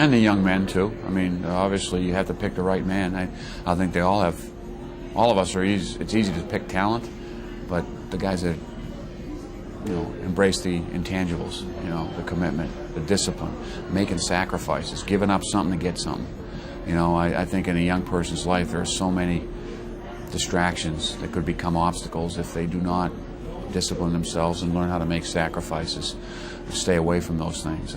And the young men too. I mean, obviously you have to pick the right man. I think they all have. All of us are easy. It's easy to pick talent, but the guys that embrace the intangibles, the commitment, the discipline, making sacrifices, giving up something to get something. I think in a young person's life there are so many distractions that could become obstacles if they do not discipline themselves and learn how to make sacrifices, stay away from those things.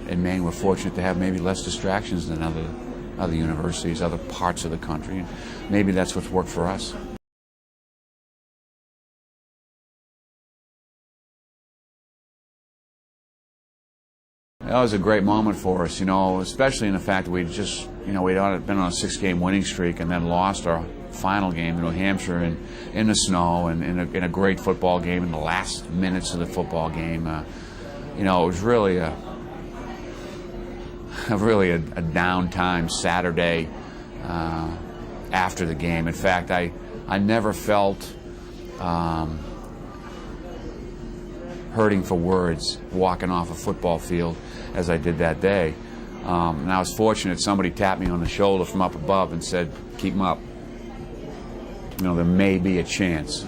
In Maine, we're fortunate to have maybe less distractions than other universities, other parts of the country. And maybe that's what's worked for us. That was a great moment for us, especially in the fact that we'd been on a 6-game winning streak and then lost our final game to New Hampshire in the snow and in a great football game in the last minutes of the football game. It was really a downtime Saturday after the game. In fact, I never felt hurting for words walking off a football field as I did that day. And I was fortunate somebody tapped me on the shoulder from up above and said, "Keep them up. There may be a chance."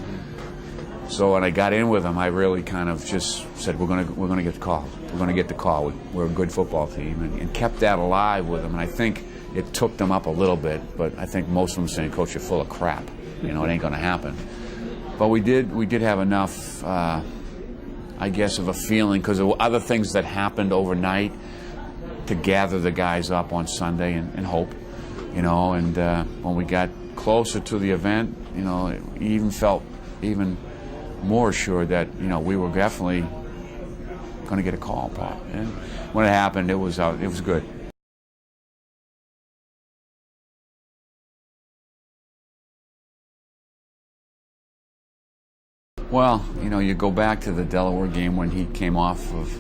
So when I got in with them, I really kind of just said, we're going to get the call. We're going to get the call. We're a good football team, and kept that alive with them. And I think it took them up a little bit, but I think most of them saying, "Coach, you're full of crap. It ain't going to happen." But we did have enough, I guess, of a feeling because of other things that happened overnight to gather the guys up on Sunday and hope, And when we got closer to the event, even felt even more assured that we were definitely going to get a call, Pat. And when it happened, it was good. Well, you go back to the Delaware game when he came off of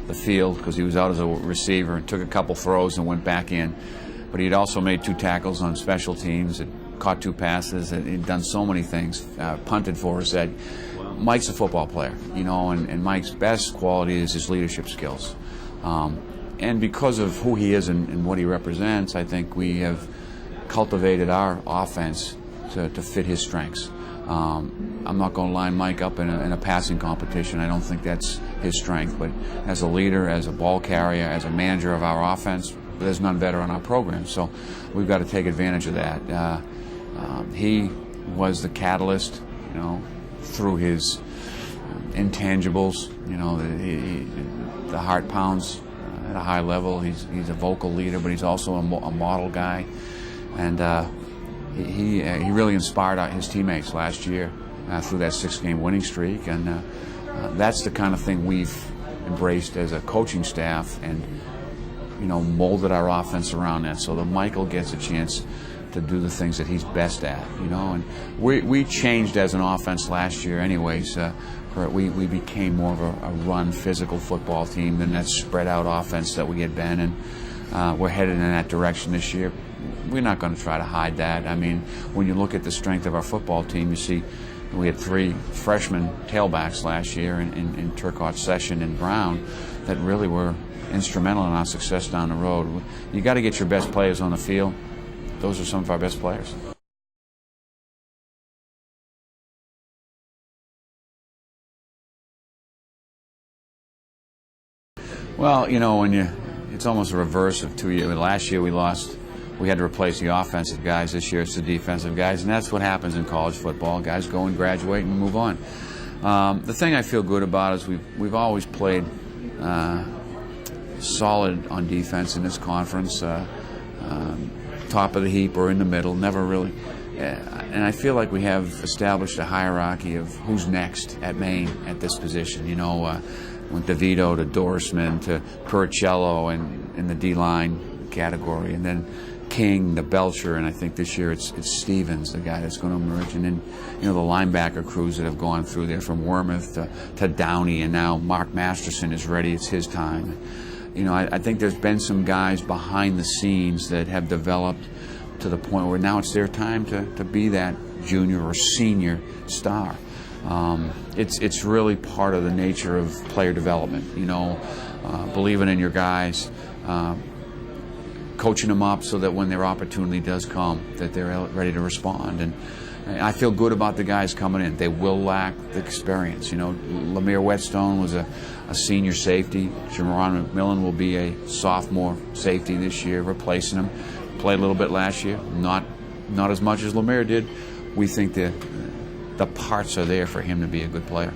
the field because he was out as a receiver and took a couple throws and went back in. But he'd also made 2 tackles on special teams and caught 2 passes, and he'd done so many things, punted for us. That Mike's a football player, and Mike's best quality is his leadership skills. And because of who he is and what he represents, I think we have cultivated our offense to fit his strengths. I'm not going to line Mike up in a passing competition. I don't think that's his strength. But as a leader, as a ball carrier, as a manager of our offense, there's none better on our program. So we've got to take advantage of that. He was the catalyst, through his intangibles. The heart pounds at a high level. He's a vocal leader, but he's also a model guy. And he really inspired his teammates last year through that 6-game winning streak, and that's the kind of thing we've embraced as a coaching staff, and molded our offense around that, so that Michael gets a chance to do the things that he's best at. And we changed as an offense last year, anyways. We became more of a run, physical football team than that spread out offense that we had been, and we're headed in that direction this year. We're not going to try to hide that. I mean, when you look at the strength of our football team, you see we had 3 freshman tailbacks last year in Turcotte, Session, and Brown that really were instrumental in our success down the road. You got to get your best players on the field. Those are some of our best players. Well, it's almost a reverse of 2 years. Last year we had to replace the offensive guys. This year it's the defensive guys, and that's what happens in college football. Guys go and graduate and move on. The thing I feel good about is we've always played solid on defense in this conference, top of the heap or in the middle, never really. And I feel like we have established a hierarchy of who's next at Maine at this position. Went DeVito to Dorisman to Curichello and in the D-line category, and then King to Belcher, and I think this year it's Stevens, the guy that's going to emerge, and then the linebacker crews that have gone through there from Wormuth to Downey, and now Mark Masterson is ready. It's his time. I think there's been some guys behind the scenes that have developed to the point where now it's their time to be that junior or senior star. It's really part of the nature of player development. You know, believing in your guys, coaching them up so that when their opportunity does come, that they're ready to respond. And I feel good about the guys coming in. They will lack the experience. You know, Lemire Whetstone was a senior safety. Jaron McMillan will be a sophomore safety this year, replacing him. Played a little bit last year, not as much as Lemire did. We think the parts are there for him to be a good player.